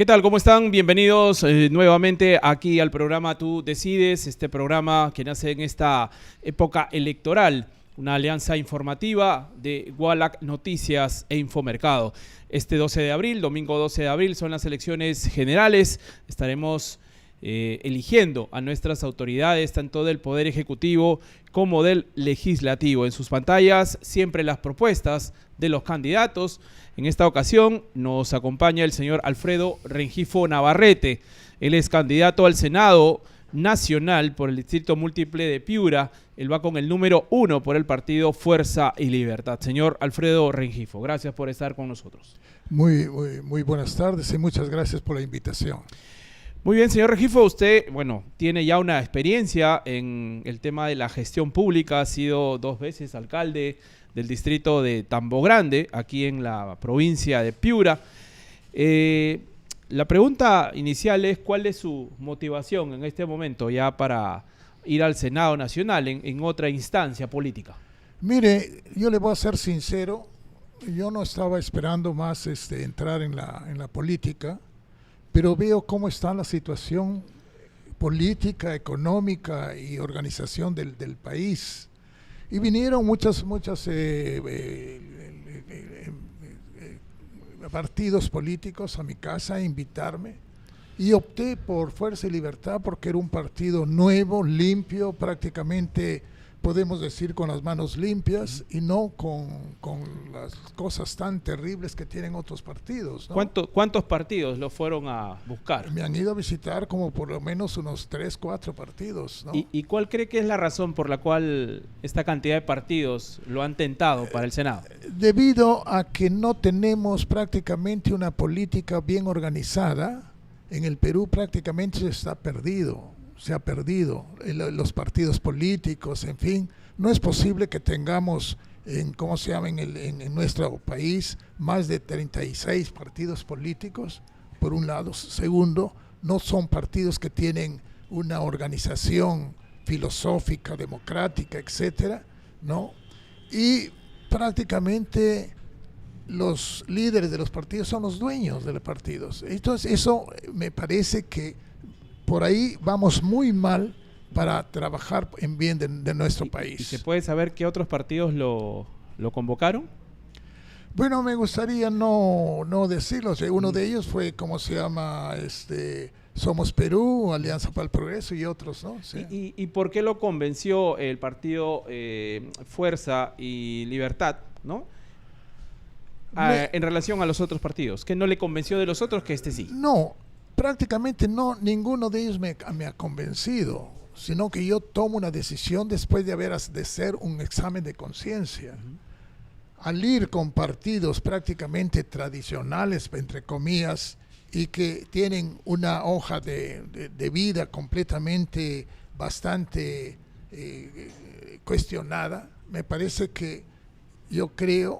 ¿Qué tal? ¿Cómo están? Bienvenidos nuevamente aquí al programa Tú Decides, este programa que nace en esta época electoral, una alianza informativa de Ualac Noticias e Infomercado. Este 12 de abril, domingo 12 de abril, son las elecciones generales. Estaremos eligiendo a nuestras autoridades, tanto del Poder Ejecutivo como del Legislativo. En sus pantallas siempre las propuestas de los candidatos. En esta ocasión nos acompaña el señor Alfredo Rengifo Navarrete. Él es candidato al Senado Nacional por el Distrito Múltiple de Piura. Él va con el número 1 por el partido Fuerza y Libertad. Señor Alfredo Rengifo, gracias por estar con nosotros. Muy buenas tardes y muchas gracias por la invitación. Muy bien, señor Rengifo, usted, tiene ya una experiencia en el tema de la gestión pública, ha sido 2 veces alcalde del distrito de Tambo Grande, aquí en la provincia de Piura. La pregunta inicial es, ¿cuál es su motivación en este momento ya para ir al Senado Nacional en otra instancia política? Mire, yo le voy a ser sincero, yo no estaba esperando más entrar en la política, pero veo cómo está la situación política, económica y organización del país. Y vinieron muchos partidos políticos a mi casa a invitarme. Y opté por Fuerza y Libertad porque era un partido nuevo, limpio, prácticamente podemos decir con las manos limpias y no con las cosas tan terribles que tienen otros partidos, ¿no? ¿Cuántos partidos lo fueron a buscar? Me han ido a visitar como por lo menos unos 3, 4 partidos, ¿no? ¿Y cuál cree que es la razón por la cual esta cantidad de partidos lo han tentado para el Senado? Debido a que no tenemos prácticamente una política bien organizada, en el Perú prácticamente se ha perdido los partidos políticos, en fin. No es posible que tengamos en nuestro país más de 36 partidos políticos, por un lado. Segundo, no son partidos que tienen una organización filosófica, democrática, etcétera, ¿no? Y prácticamente los líderes de los partidos son los dueños de los partidos. Entonces, eso me parece que por ahí vamos muy mal para trabajar en bien de nuestro país. ¿Y se puede saber qué otros partidos lo convocaron? Bueno, me gustaría no decirlo. Uno de ellos fue, Somos Perú, Alianza para el Progreso y otros, ¿no? Sí. ¿Y por qué lo convenció el partido Fuerza y Libertad, ¿no? En relación a los otros partidos? ¿Qué no le convenció de los otros que este sí? No, prácticamente no, ninguno de ellos me ha convencido, sino que yo tomo una decisión después de hacer un examen de conciencia. Al ir con partidos prácticamente tradicionales, entre comillas, y que tienen una hoja de vida completamente bastante cuestionada, me parece que yo creo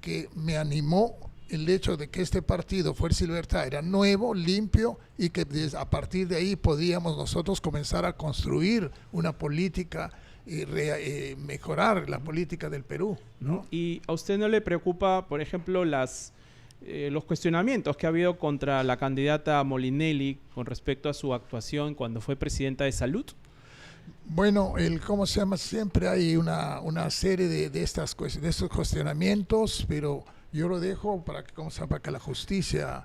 que me animó el hecho de que este partido, Fuerza y Libertad, era nuevo, limpio, y que a partir de ahí podíamos nosotros comenzar a construir una política y mejorar la política del Perú, ¿no? ¿Y a usted no le preocupa, por ejemplo, los cuestionamientos que ha habido contra la candidata Molinelli con respecto a su actuación cuando fue presidenta de Salud? Bueno, siempre hay una serie de estos cuestionamientos, pero yo lo dejo para que la justicia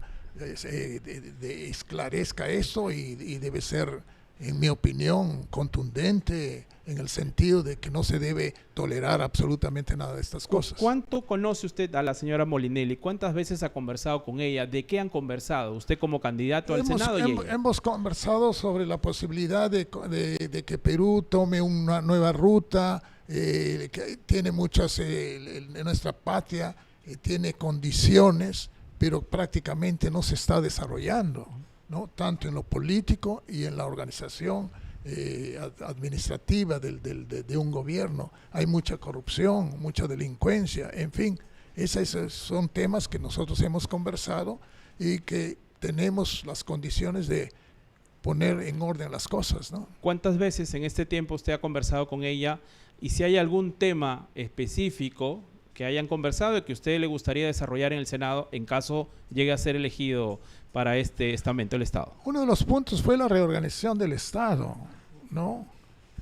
esclarezca eso y debe ser, en mi opinión, contundente en el sentido de que no se debe tolerar absolutamente nada de estas cosas. ¿Cuánto conoce usted a la señora Molinelli? ¿Cuántas veces ha conversado con ella? ¿De qué han conversado? Usted como candidato al Senado y ella. Hemos conversado sobre la posibilidad de que Perú tome una nueva ruta, que tiene muchas, en nuestra patria, tiene condiciones, pero prácticamente no se está desarrollando, ¿no? Tanto en lo político y en la organización administrativa de un gobierno. Hay mucha corrupción, mucha delincuencia, en fin, esos son temas que nosotros hemos conversado y que tenemos las condiciones de poner en orden las cosas, ¿no? ¿Cuántas veces en este tiempo usted ha conversado con ella? Y si hay algún tema específico que hayan conversado y que a usted le gustaría desarrollar en el Senado en caso llegue a ser elegido para este estamento del Estado? Uno de los puntos fue la reorganización del Estado, ¿no?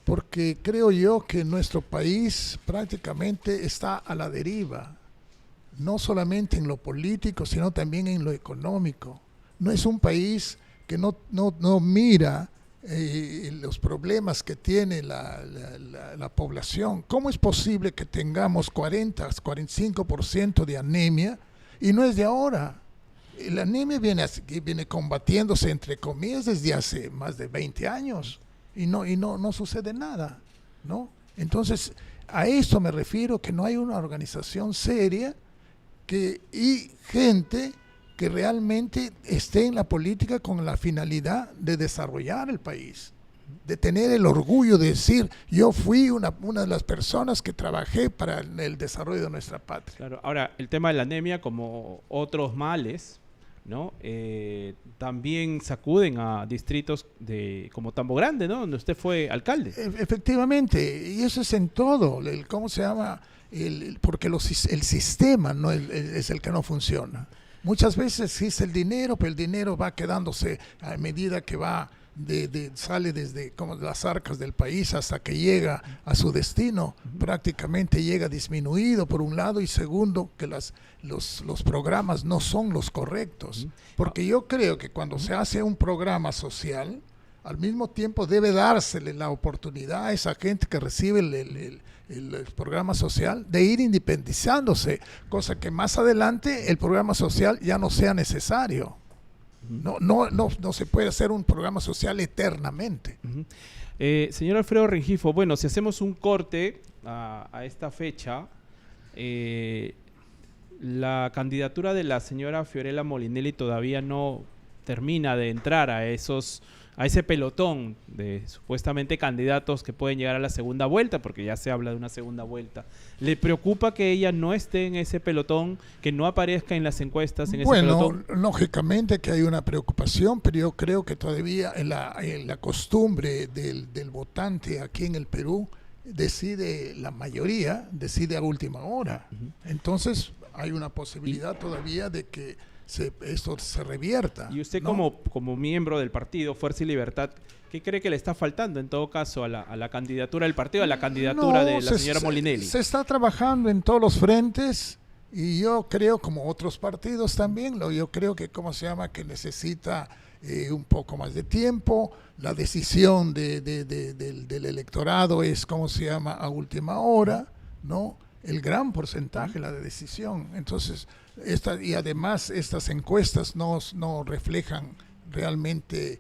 Porque creo yo que nuestro país prácticamente está a la deriva, no solamente en lo político, sino también en lo económico. No es un país que no mira los problemas que tiene la población. ¿Cómo es posible que tengamos 40-45% de anemia? Y no es de ahora. La anemia viene combatiéndose, entre comillas, desde hace más de 20 años y no sucede nada, ¿no? Entonces, a eso me refiero, que no hay una organización seria y gente que realmente esté en la política con la finalidad de desarrollar el país, de tener el orgullo de decir, yo fui una de las personas que trabajé para el desarrollo de nuestra patria. Claro. Ahora, el tema de la anemia, como otros males, ¿no? También sacuden a distritos como Tambo Grande, ¿no? Donde usted fue alcalde. Efectivamente, y eso es en todo, ¿cómo se llama? Porque el sistema no es el que no funciona. Muchas veces existe el dinero, pero el dinero va quedándose a medida que sale desde como las arcas del país hasta que llega a su destino. Prácticamente llega disminuido por un lado, y segundo, que los programas no son los correctos. Porque yo creo que cuando se hace un programa social, al mismo tiempo debe dársele la oportunidad a esa gente que recibe el programa social de ir independizándose, cosa que más adelante el programa social ya no sea necesario. No se puede hacer un programa social eternamente. Señor Alfredo Rengifo, bueno, si hacemos un corte a esta fecha, la candidatura de la señora Fiorella Molinelli todavía no termina de entrar a ese pelotón de supuestamente candidatos que pueden llegar a la segunda vuelta, porque ya se habla de una segunda vuelta. ¿Le preocupa que ella no esté en ese pelotón, que no aparezca en las encuestas en ese pelotón? Bueno, lógicamente que hay una preocupación, pero yo creo que todavía en la costumbre del votante aquí en el Perú, la mayoría decide a última hora. Entonces hay una posibilidad todavía de que esto se revierta. Y usted, ¿no? como miembro del partido Fuerza y Libertad, ¿qué cree que le está faltando en todo caso a la candidatura del partido, a la candidatura de la señora Molinelli? Se está trabajando en todos los frentes, y yo creo, como otros partidos también, yo creo que, que necesita un poco más de tiempo. La decisión del electorado es, a última hora, ¿no? El gran porcentaje, la de decisión. Entonces, y además estas encuestas no reflejan realmente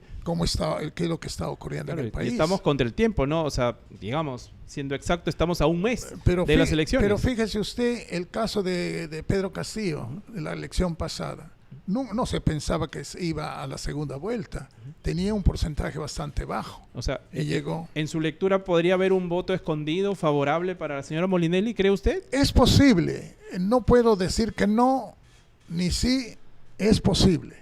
qué es lo que está ocurriendo en el país. Y estamos contra el tiempo, ¿no? O sea, digamos, siendo exacto, estamos a un mes de las elecciones. Pero fíjese usted el caso de Pedro Castillo, de la elección pasada. No se pensaba que iba a la segunda vuelta. Tenía un porcentaje bastante bajo. O sea, y llegó. ¿En su lectura podría haber un voto escondido favorable para la señora Molinelli, cree usted? Es posible. No puedo decir que no, ni sí. Es posible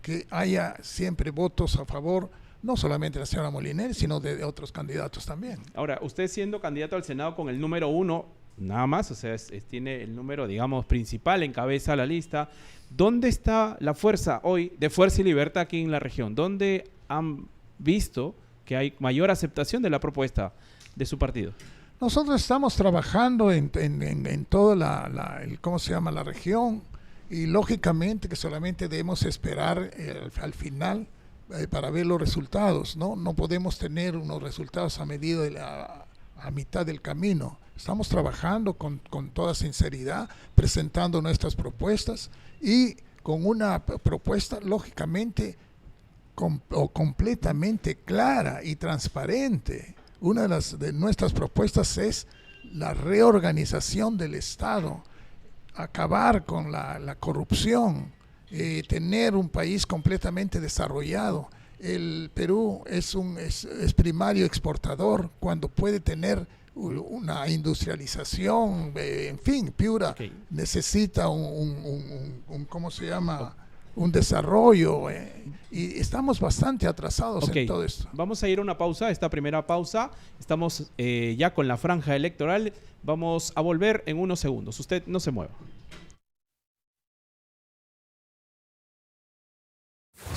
que haya siempre votos a favor, no solamente de la señora Molinelli, sino de otros candidatos también. Ahora, usted siendo candidato al Senado con el número 1, nada más, o sea, tiene el número, digamos, principal, encabeza la lista. ¿Dónde está la fuerza hoy de Fuerza y Libertad aquí en la región? ¿Dónde han visto que hay mayor aceptación de la propuesta de su partido? Nosotros estamos trabajando en toda la región, y lógicamente que solamente debemos esperar al final para ver los resultados, ¿no? No podemos tener unos resultados a mitad del camino. Estamos trabajando con toda sinceridad, presentando nuestras propuestas, y con una propuesta lógicamente completamente clara y transparente. Una de nuestras propuestas es la reorganización del Estado, acabar con la corrupción, tener un país completamente desarrollado. El Perú es primario exportador cuando puede tener una industrialización, en fin, Piura necesita un desarrollo, y estamos bastante atrasados en todo esto. Vamos a ir a una pausa, esta primera pausa. Estamos ya con la franja electoral. Vamos a volver en unos segundos. Usted no se mueva.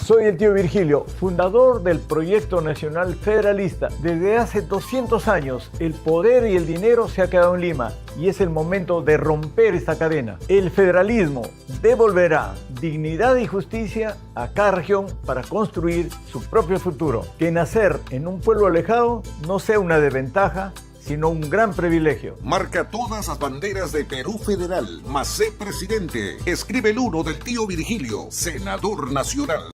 Soy el tío Virgilio, fundador del Proyecto Nacional Federalista. Desde hace 200 años, el poder y el dinero se ha quedado en Lima y es el momento de romper esta cadena. El federalismo devolverá dignidad y justicia a cada región para construir su propio futuro. Que nacer en un pueblo alejado no sea una desventaja, sino un gran privilegio. Marca todas las banderas de Perú Federal, más sé presidente. Escribe el 1 del tío Virgilio, senador nacional.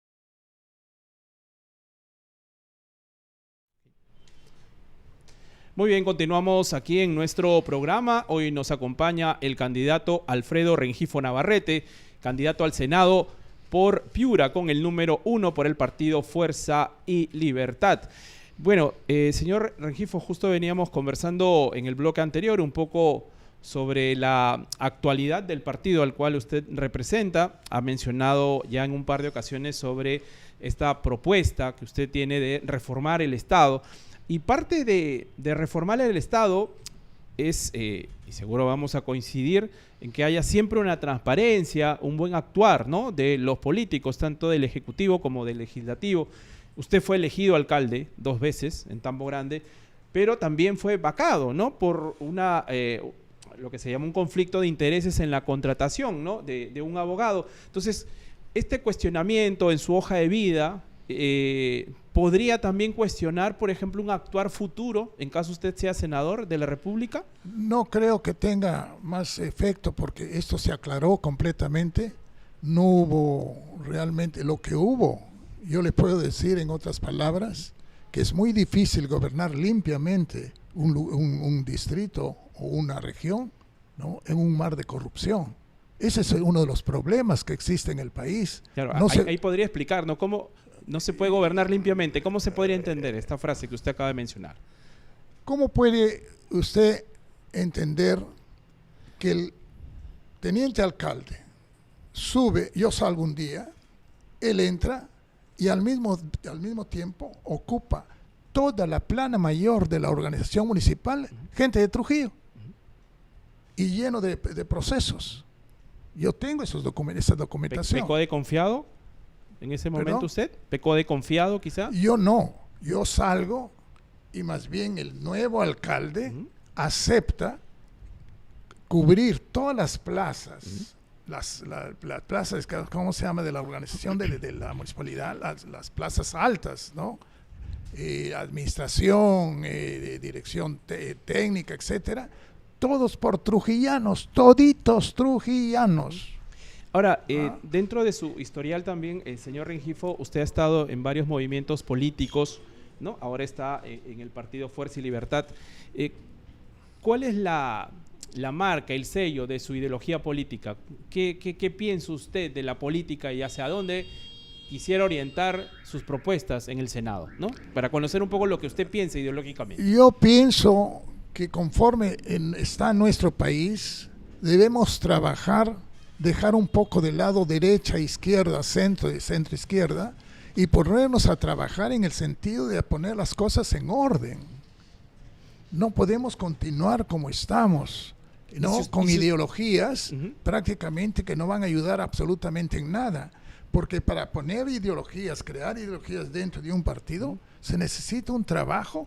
Muy bien, continuamos aquí en nuestro programa. Hoy nos acompaña el candidato Alfredo Rengifo Navarrete, candidato al Senado por Piura con el número 1 por el partido Fuerza y Libertad. Bueno, señor Rengifo, justo veníamos conversando en el bloque anterior un poco sobre la actualidad del partido al cual usted representa. Ha mencionado ya en un par de ocasiones sobre esta propuesta que usted tiene de reformar el Estado. Y parte de reformar el Estado es, y seguro vamos a coincidir, en que haya siempre una transparencia, un buen actuar, ¿no?, de los políticos, tanto del Ejecutivo como del Legislativo. Usted fue elegido alcalde 2 veces en Tambo Grande, pero también fue vacado, ¿no?, por lo que se llama un conflicto de intereses en la contratación, ¿no?, de un abogado. Entonces, este cuestionamiento en su hoja de vida ¿podría también cuestionar, por ejemplo, un actuar futuro en caso usted sea senador de la República? No creo que tenga más efecto porque esto se aclaró completamente. No hubo realmente lo que hubo. Yo le puedo decir en otras palabras que es muy difícil gobernar limpiamente un distrito o una región, ¿no?, en un mar de corrupción. Ese es uno de los problemas que existe en el país. Claro, no ahí podría explicar, ¿no?, cómo no se puede gobernar limpiamente. ¿Cómo se podría entender esta frase que usted acaba de mencionar? ¿Cómo puede usted entender que el teniente alcalde sube, yo salgo un día, él entra y al mismo tiempo ocupa toda la plana mayor de la organización municipal, gente de Trujillo, y lleno de procesos? Yo tengo esa documentación. ¿Pecó de confiado en ese momento? ¿Perdón? ¿Usted pecó de confiado quizá? Yo no, yo salgo y más bien el nuevo alcalde acepta cubrir todas las plazas, las plazas, ¿cómo se llama?, de la organización de la municipalidad, las plazas altas, ¿no? Administración, dirección técnica, etcétera, todos por trujillanos, toditos trujillanos. Ahora, dentro de su historial también, señor Rengifo, usted ha estado en varios movimientos políticos, ¿no? Ahora está en el partido Fuerza y Libertad. ¿Cuál es la marca, el sello de su ideología política? ¿Qué piensa usted de la política y hacia dónde quisiera orientar sus propuestas en el Senado, ¿no?, para conocer un poco lo que usted piensa ideológicamente? Yo pienso que conforme está nuestro país, debemos trabajar, dejar un poco de lado derecha, izquierda, centro izquierda, y ponernos a trabajar en el sentido de poner las cosas en orden. No podemos continuar como estamos, ¿no?, con ideologías prácticamente que no van a ayudar absolutamente en nada, porque para poner ideologías, crear ideologías dentro de un partido, se necesita un trabajo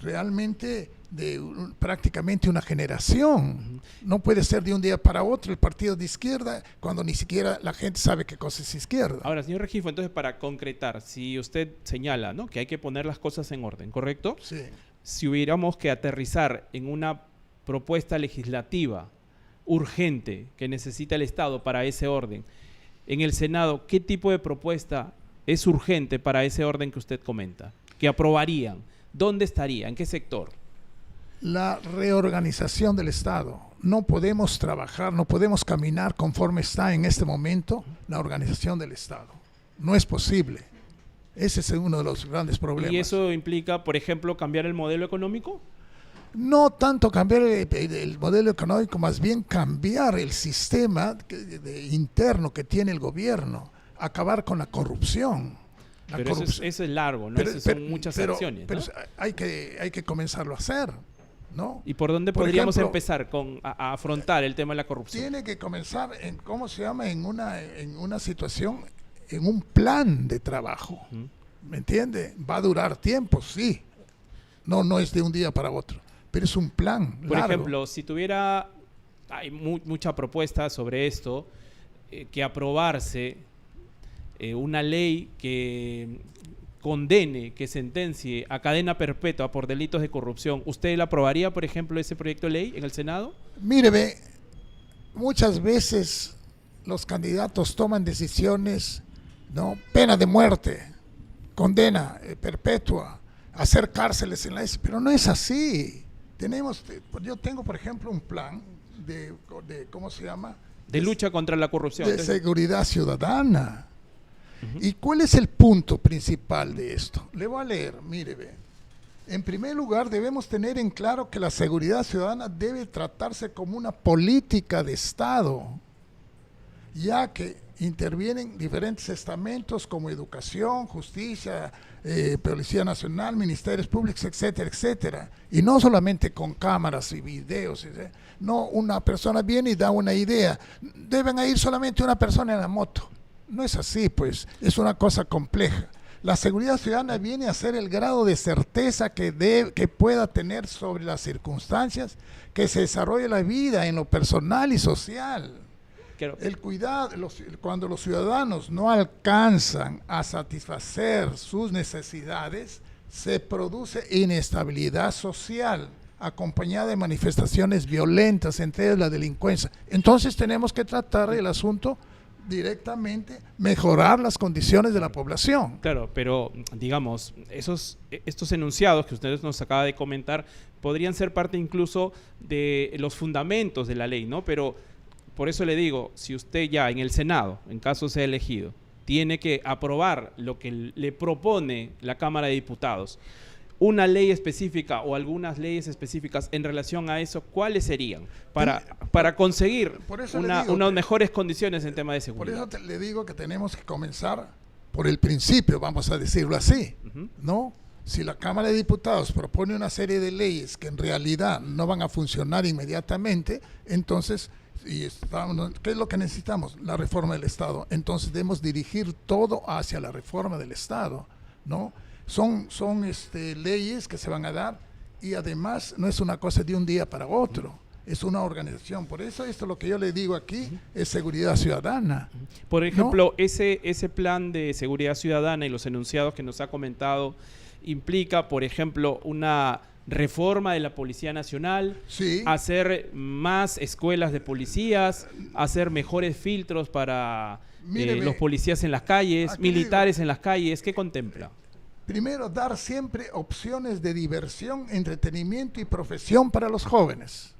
realmente de prácticamente una generación. No puede ser de un día para otro el partido de izquierda cuando ni siquiera la gente sabe qué cosa es izquierda. Ahora, señor Rengifo, entonces para concretar, si usted señala, ¿no?, que hay que poner las cosas en orden, ¿correcto? Sí. Si hubiéramos que aterrizar en una propuesta legislativa urgente que necesita el Estado para ese orden, en el Senado, ¿qué tipo de propuesta es urgente para ese orden que usted comenta? ¿Que aprobarían? ¿Dónde estaría? ¿En qué sector? La reorganización del Estado. No podemos trabajar, no podemos caminar conforme está en este momento la organización del Estado. No es posible. Ese es uno de los grandes problemas. ¿Y eso implica, por ejemplo, cambiar el modelo económico? No tanto cambiar el modelo económico, más bien cambiar el sistema interno que tiene el gobierno. acabar con la corrupción. Pero eso es largo, ¿no? Esas son muchas acciones, ¿no? Pero hay que comenzarlo a hacer, ¿no? ¿Y por dónde podríamos empezar a afrontar el tema de la corrupción? Tiene que comenzar en, ¿cómo se llama? En una situación, en un plan de trabajo. ¿Me entiende? Va a durar tiempo, sí. No es de un día para otro, pero es un plan Por largo. ejemplo, si tuviera, hay mucha propuesta sobre esto, que aprobarse una ley que condene, que sentencie a cadena perpetua por delitos de corrupción, ¿usted la aprobaría, por ejemplo, ese proyecto de ley en el Senado? Mire, muchas veces los candidatos toman decisiones, ¿no? Pena de muerte, condena perpetua, hacer cárceles en la isla, pero no es así. Yo tengo, por ejemplo, un plan de ¿cómo se llama? De lucha contra la corrupción. De seguridad ciudadana. ¿Y cuál es el punto principal de esto? Le voy a leer, mire, ve. En primer lugar, debemos tener en claro que la seguridad ciudadana debe tratarse como una política de Estado, ya que intervienen diferentes estamentos como educación, justicia, Policía Nacional, ministerios públicos, etcétera, etcétera. Y no solamente con cámaras y videos. No, una persona viene y da una idea. Deben ir solamente una persona en la moto. No es así, pues. Es una cosa compleja. La seguridad ciudadana viene a ser el grado de certeza que pueda tener sobre las circunstancias que se desarrolle la vida en lo personal y social. Claro. El cuidado, cuando los ciudadanos no alcanzan a satisfacer sus necesidades, se produce inestabilidad social, acompañada de manifestaciones violentas, entre ellas la delincuencia. Entonces tenemos que tratar el asunto directamente, mejorar las condiciones de la población. Claro, pero digamos, estos enunciados que ustedes nos acaba de comentar podrían ser parte incluso de los fundamentos de la ley, ¿no? Pero por eso le digo, si usted ya en el Senado, en caso sea elegido, tiene que aprobar lo que le propone la Cámara de Diputados, una ley específica o algunas leyes específicas en relación a eso, ¿cuáles serían? Para conseguir unas mejores condiciones en tema de seguridad. Por eso le digo que tenemos que comenzar por el principio, vamos a decirlo así, ¿no? Si la Cámara de Diputados propone una serie de leyes que en realidad no van a funcionar inmediatamente, entonces, ¿qué es lo que necesitamos? La reforma del Estado. Entonces debemos dirigir todo hacia la reforma del Estado, ¿no? Son leyes que se van a dar y además no es una cosa de un día para otro, es una organización. Por eso esto lo que yo le digo aquí es seguridad ciudadana. Por ejemplo, ¿no? ese plan de seguridad ciudadana y los enunciados que nos ha comentado implica, por ejemplo, una reforma de la Policía Nacional, sí, hacer más escuelas de policías, hacer mejores filtros para los policías en las calles, militares en las calles. ¿Qué contempla? Primero, dar siempre opciones de diversión, entretenimiento y profesión para los jóvenes.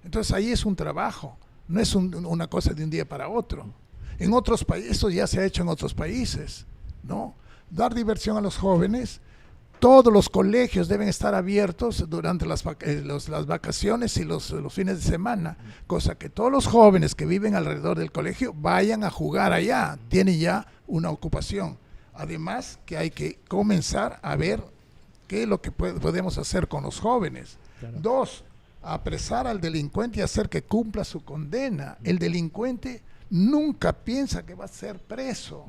Entonces ahí es un trabajo, no es una cosa de un día para otro. En otros países, esto ya se ha hecho en otros países, ¿no? Dar diversión a los jóvenes. Todos los colegios deben estar abiertos durante las vacaciones y los fines de semana, cosa que todos los jóvenes que viven alrededor del colegio vayan a jugar allá, tienen ya una ocupación. Además que hay que comenzar a ver qué es lo que podemos hacer con los jóvenes. Claro. 2, apresar al delincuente y hacer que cumpla su condena. El delincuente nunca piensa que va a ser preso,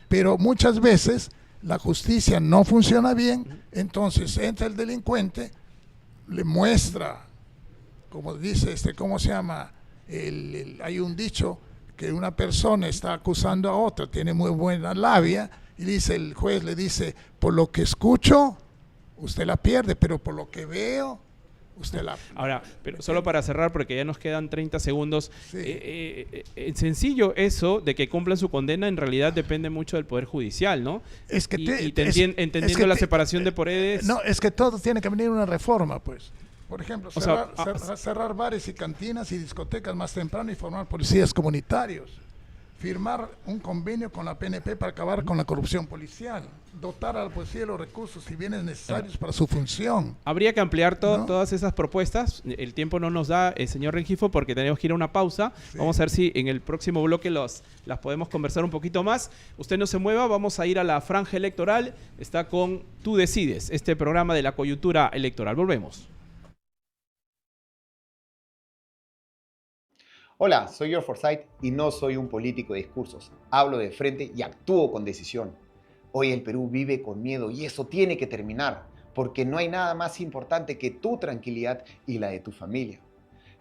pero muchas veces la justicia no funciona bien, entonces entra el delincuente, le muestra, como dice, ¿cómo se llama? Hay un dicho que una persona está acusando a otra, tiene muy buena labia, y dice el juez, le dice, por lo que escucho, usted la pierde, pero por lo que veo, usted la... Ahora, pero solo para cerrar, porque ya nos quedan 30 segundos, sí. Sencillo eso de que cumplan su condena en realidad depende mucho del Poder Judicial, ¿no? Es que entendiendo la separación de poderes... No, es que todo tiene que venir una reforma, pues. Por ejemplo, cerrar bares y cantinas y discotecas más temprano y formar policías comunitarios. firmar un convenio con la PNP para acabar con la corrupción policial, dotar a la policía de los recursos y bienes necesarios para su función. Habría que ampliar ¿No? todas esas propuestas. El tiempo no nos da, señor Rengifo, porque tenemos que ir a una pausa. Sí. Vamos a ver si en el próximo bloque las podemos conversar un poquito más. Usted no se mueva, vamos a ir a la franja electoral. Está con Tú Decides, este programa de la coyuntura electoral. Volvemos. Hola, soy George Forsyth y no soy un político de discursos. Hablo de frente y actúo con decisión. Hoy el Perú vive con miedo y eso tiene que terminar, porque no hay nada más importante que tu tranquilidad y la de tu familia.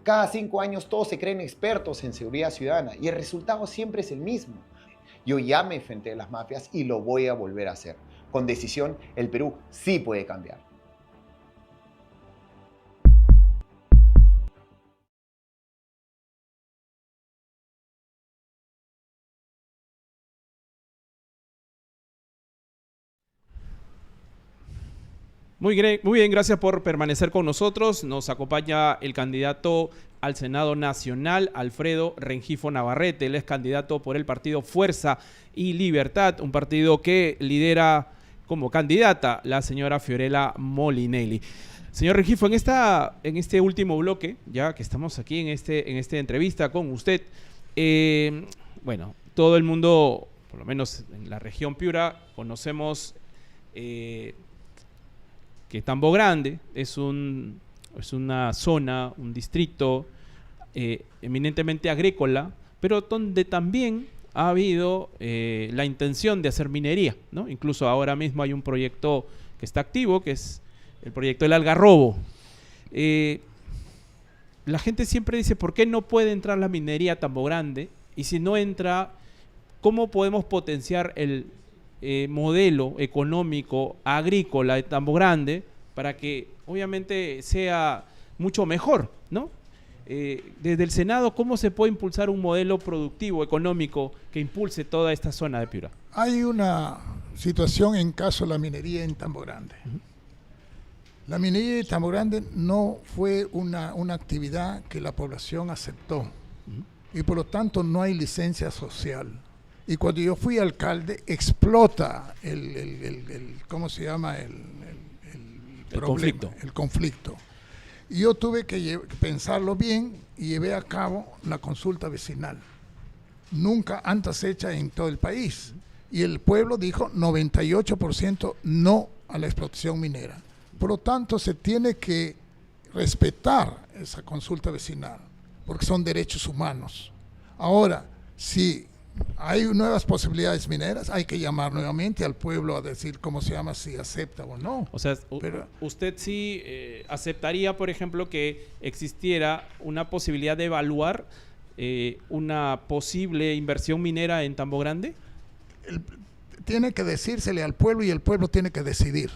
Cada 5 años todos se creen expertos en seguridad ciudadana y el resultado siempre es el mismo. Yo ya me enfrenté a las mafias y lo voy a volver a hacer. Con decisión, el Perú sí puede cambiar. Muy bien, gracias por permanecer con nosotros. Nos acompaña el candidato al Senado Nacional, Alfredo Rengifo Navarrete. Él es candidato por el partido Fuerza y Libertad, un partido que lidera como candidata la señora Fiorella Molinelli. Señor Rengifo, en este último bloque, ya que estamos aquí en esta entrevista con usted, bueno, todo el mundo, por lo menos en la región Piura, conocemos que Tambo Grande es una zona, un distrito eminentemente agrícola, pero donde también ha habido la intención de hacer minería, ¿no? Incluso ahora mismo hay un proyecto que está activo, que es el proyecto del Algarrobo. La gente siempre dice, ¿por qué no puede entrar la minería a Tambo Grande? Y si no entra, ¿cómo podemos potenciar el modelo económico agrícola de Tambo Grande para que obviamente sea mucho mejor, ¿no? Desde el Senado, ¿cómo se puede impulsar un modelo productivo, económico, que impulse toda esta zona de Piura? Hay una situación en caso de la minería en Tambo Grande. La minería de Tambo Grande no fue una actividad que la población aceptó y por lo tanto no hay licencia social. Y cuando yo fui alcalde, explota ¿cómo se llama? El conflicto. Y yo tuve que pensarlo bien y llevé a cabo la consulta vecinal. Nunca antes hecha en todo el país. Y el pueblo dijo 98% no a la explotación minera. Por lo tanto, se tiene que respetar esa consulta vecinal, porque son derechos humanos. Ahora, si hay nuevas posibilidades mineras, hay que llamar nuevamente al pueblo a decir cómo se llama, si acepta o no. O sea, pero usted sí aceptaría, por ejemplo, que existiera una posibilidad de evaluar una posible inversión minera en Tambo Grande. Tiene que decírsele al pueblo y el pueblo tiene que decidir.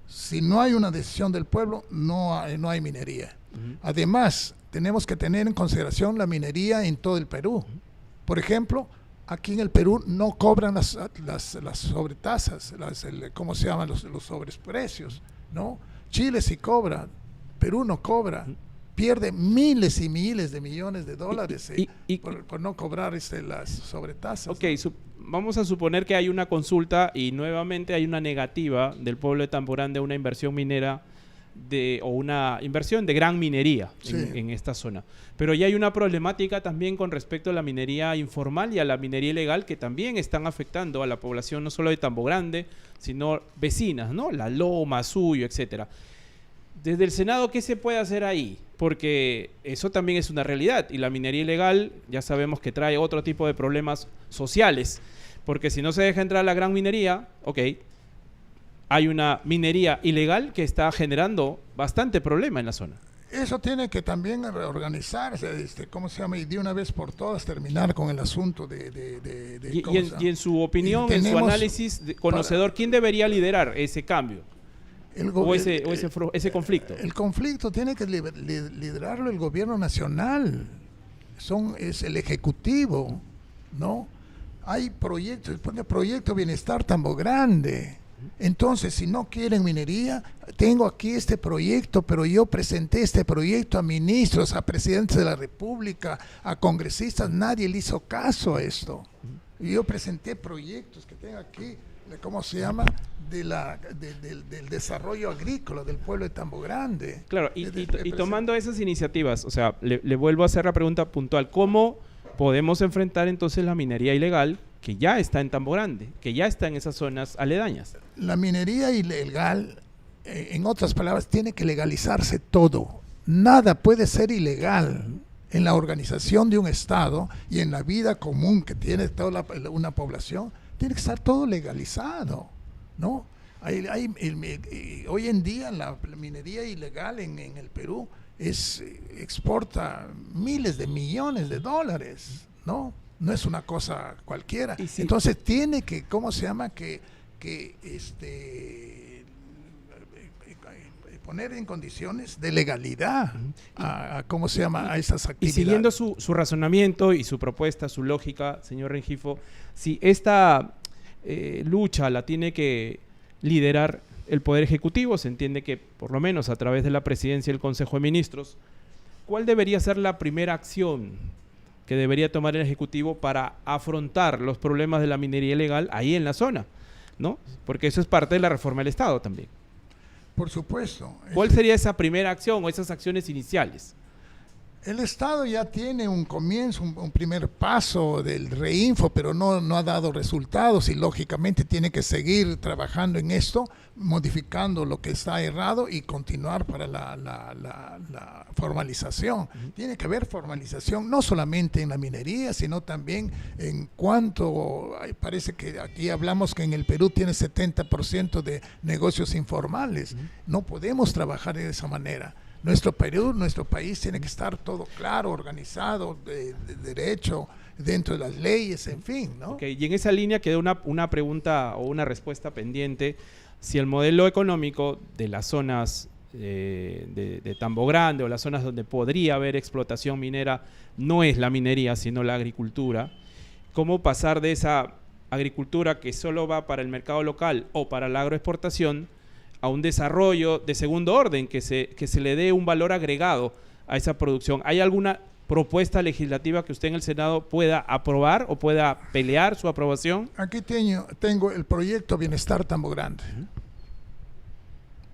Si no hay una decisión del pueblo, no hay minería. Además, tenemos que tener en consideración la minería en todo el Perú. Por ejemplo, aquí en el Perú no cobran las sobretasas, ¿cómo se llaman? Los sobreprecios, ¿no? Chile sí cobra, Perú no cobra. Pierde miles y miles de millones de dólares por no cobrar las sobretasas. Ok, vamos a suponer que hay una consulta y nuevamente hay una negativa del pueblo de Tambo Grande a una inversión minera o una inversión de gran minería en esta zona. Pero ya hay una problemática también con respecto a la minería informal y a la minería ilegal que también están afectando a la población no solo de Tambo Grande, sino vecinas, ¿no? La Loma, Suyo, etcétera. Desde el Senado, ¿qué se puede hacer ahí? Porque eso también es una realidad y la minería ilegal ya sabemos que trae otro tipo de problemas sociales, porque si no se deja entrar la gran minería, hay una minería ilegal que está generando bastante problema en la zona. Eso tiene que también reorganizarse, ¿cómo se llama? Y de una vez por todas terminar con el asunto y en su opinión, en su análisis conocedor, ¿quién debería liderar ese cambio? Ese conflicto. El conflicto tiene que liderarlo el gobierno nacional. Es el ejecutivo, ¿no? Hay proyectos, el proyecto Bienestar Tambo Grande. Entonces, si no quieren minería, tengo aquí este proyecto, pero yo presenté este proyecto a ministros, a presidentes de la República, a congresistas, nadie le hizo caso a esto. Y yo presenté proyectos que tengo aquí, ¿cómo se llama? Del desarrollo agrícola del pueblo de Tambo Grande. Claro, y tomando esas iniciativas, o sea, le vuelvo a hacer la pregunta puntual, ¿cómo podemos enfrentar entonces la minería ilegal que ya está en Tambo Grande, que ya está en esas zonas aledañas? La minería ilegal, en otras palabras, tiene que legalizarse todo. Nada puede ser ilegal en la organización de un Estado y en la vida común que tiene toda una población. Tiene que estar todo legalizado, ¿no? Hoy en día la minería ilegal en el Perú exporta miles de millones de dólares, ¿no? No es una cosa cualquiera. Sí. Entonces tiene que, ¿cómo se llama? Poner en condiciones de legalidad ¿cómo se llama? A esas actividades. Y siguiendo su razonamiento y su propuesta, su lógica, señor Rengifo, si esta lucha la tiene que liderar el Poder Ejecutivo, se entiende que por lo menos a través de la Presidencia y el Consejo de Ministros, ¿cuál debería ser la primera acción que debería tomar el Ejecutivo para afrontar los problemas de la minería ilegal ahí en la zona, ¿no? Porque eso es parte de la reforma del Estado también. Por supuesto. ¿Cuál sería esa primera acción o esas acciones iniciales? El Estado ya tiene un comienzo, un primer paso del Reinfo, pero no ha dado resultados y lógicamente tiene que seguir trabajando en esto, modificando lo que está errado y continuar para la formalización. Tiene que haber formalización no solamente en la minería, sino también en cuanto, parece que aquí hablamos que en el Perú tiene 70% de negocios informales. No podemos trabajar de esa manera. Nuestro país tiene que estar todo claro, organizado, de derecho, dentro de las leyes, en fin, ¿no? Okay, y en esa línea queda una pregunta o una respuesta pendiente. Si el modelo económico de las zonas de Tambo Grande o las zonas donde podría haber explotación minera no es la minería, sino la agricultura, ¿cómo pasar de esa agricultura que solo va para el mercado local o para la agroexportación a un desarrollo de segundo orden, que se le dé un valor agregado a esa producción? ¿Hay alguna propuesta legislativa que usted en el Senado pueda aprobar o pueda pelear su aprobación? Aquí tengo el proyecto Bienestar Tambo Grande.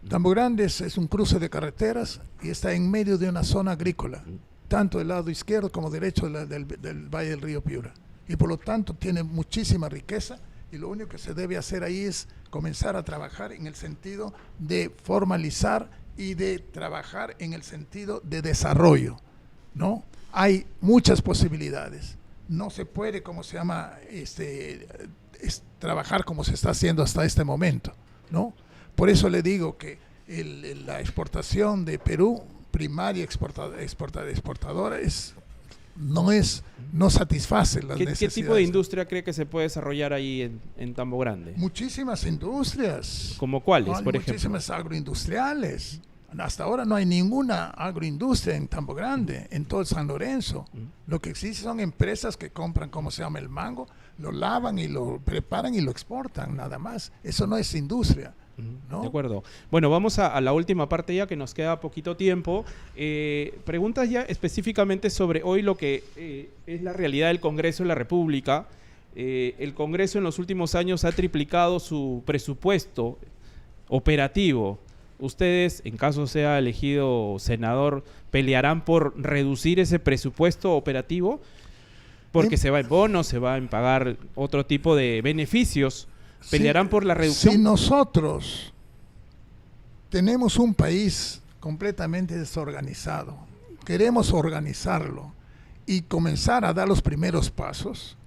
Tambo Grande es un cruce de carreteras y está en medio de una zona agrícola, tanto del lado izquierdo como derecho del Valle del Río Piura. Y por lo tanto tiene muchísima riqueza. Y lo único que se debe hacer ahí es comenzar a trabajar en el sentido de formalizar y de trabajar en el sentido de desarrollo, ¿no? Hay muchas posibilidades. No se puede, trabajar como se está haciendo hasta este momento, ¿no? Por eso le digo que la exportación de Perú, primaria exportadora, no satisface las necesidades. ¿Qué tipo de industria cree que se puede desarrollar ahí en Tambo Grande? Muchísimas industrias. ¿Como cuáles, por ejemplo? Muchísimas agroindustriales. Hasta ahora no hay ninguna agroindustria en Tambo Grande, en todo San Lorenzo. Lo que existe son empresas que compran, el mango, lo lavan y lo preparan y lo exportan, nada más. Eso no es industria, ¿no? De acuerdo. Bueno, vamos a la última parte ya, que nos queda poquito tiempo. Preguntas ya específicamente sobre hoy lo que es la realidad del Congreso de la República. El Congreso en los últimos años ha triplicado su presupuesto operativo. Ustedes, en caso sea elegido senador, ¿pelearán por reducir ese presupuesto operativo? Porque se va en bonos, se va en pagar otro tipo de beneficios. ¿Pelearán por la reducción? Si nosotros tenemos un país completamente desorganizado, queremos organizarlo y comenzar a dar los primeros pasos,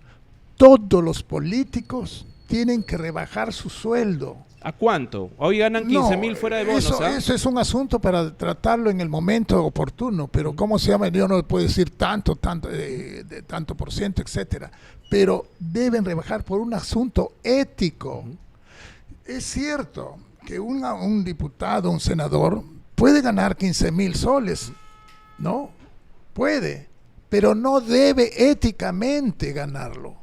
todos los políticos tienen que rebajar su sueldo. ¿A cuánto? Hoy ganan 15,000 fuera de bonos. Eso es un asunto para tratarlo en el momento oportuno, pero yo no puedo decir tanto por ciento, etcétera. Pero deben rebajar por un asunto ético. Es cierto que un diputado, un senador, puede ganar 15,000 soles, ¿no? Puede, pero no debe éticamente ganarlo.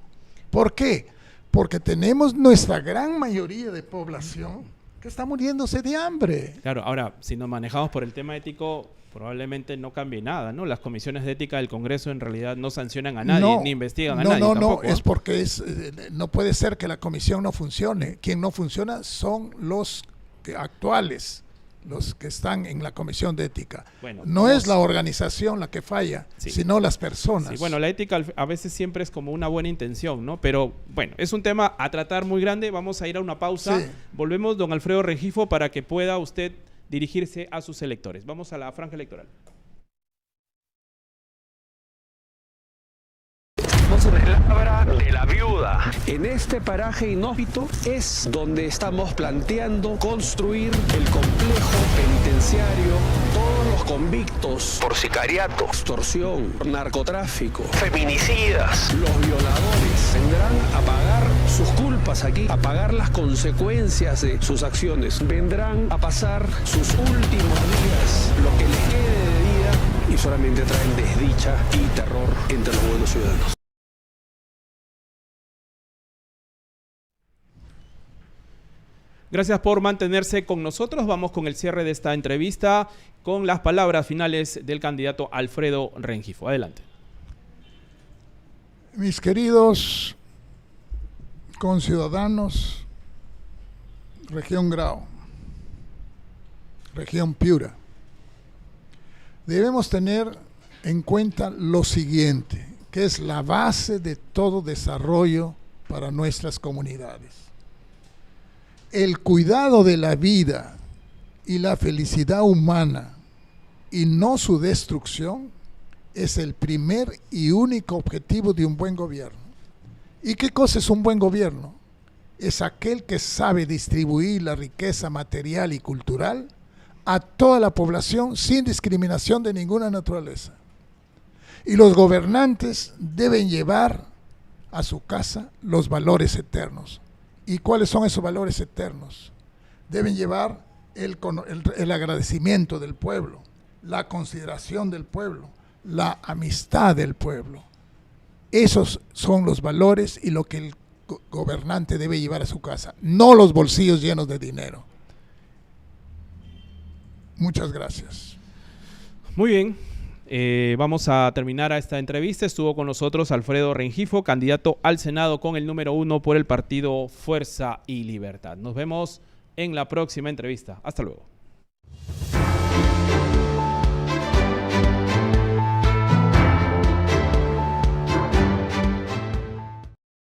¿Por qué? Porque tenemos nuestra gran mayoría de población que está muriéndose de hambre. Claro, ahora, si nos manejamos por el tema ético, probablemente no cambie nada, ¿no? Las comisiones de ética del Congreso en realidad no sancionan a nadie, ni investigan a nadie tampoco. No, es porque no puede ser que la comisión no funcione. Quien no funciona son los actuales, los que están en la comisión de ética. Bueno, no es la organización la que falla, sí, sino las personas. Sí, bueno, la ética a veces siempre es como una buena intención, ¿no? Pero bueno, es un tema a tratar muy grande. Vamos a ir a una pausa. Sí. Volvemos, don Alfredo Rengifo, para que pueda usted dirigirse a sus electores. Vamos a la franja electoral. Palabra de la viuda. En este paraje inhóspito es donde estamos planteando construir el complejo penitenciario. Todos los convictos por sicariato, extorsión, narcotráfico, feminicidas, los violadores vendrán a pagar sus culpas aquí, a pagar las consecuencias de sus acciones. Vendrán a pasar sus últimos días, lo que les quede de vida, y solamente traen desdicha y terror entre los buenos ciudadanos. Gracias por mantenerse con nosotros. Vamos con el cierre de esta entrevista con las palabras finales del candidato Alfredo Rengifo. Adelante. Mis queridos conciudadanos, región Grau, región Piura, debemos tener en cuenta lo siguiente, que es la base de todo desarrollo para nuestras comunidades. El cuidado de la vida y la felicidad humana y no su destrucción es el primer y único objetivo de un buen gobierno. ¿Y qué cosa es un buen gobierno? Es aquel que sabe distribuir la riqueza material y cultural a toda la población sin discriminación de ninguna naturaleza. Y los gobernantes deben llevar a su casa los valores eternos. ¿Y cuáles son esos valores eternos? Deben llevar el agradecimiento del pueblo, la consideración del pueblo, la amistad del pueblo. Esos son los valores y lo que el gobernante debe llevar a su casa, no los bolsillos llenos de dinero. Muchas gracias. Muy bien. Vamos a terminar esta entrevista. Estuvo con nosotros Alfredo Rengifo, candidato al Senado con el número 1 por el partido Fuerza y Libertad. Nos vemos en la próxima entrevista. Hasta luego.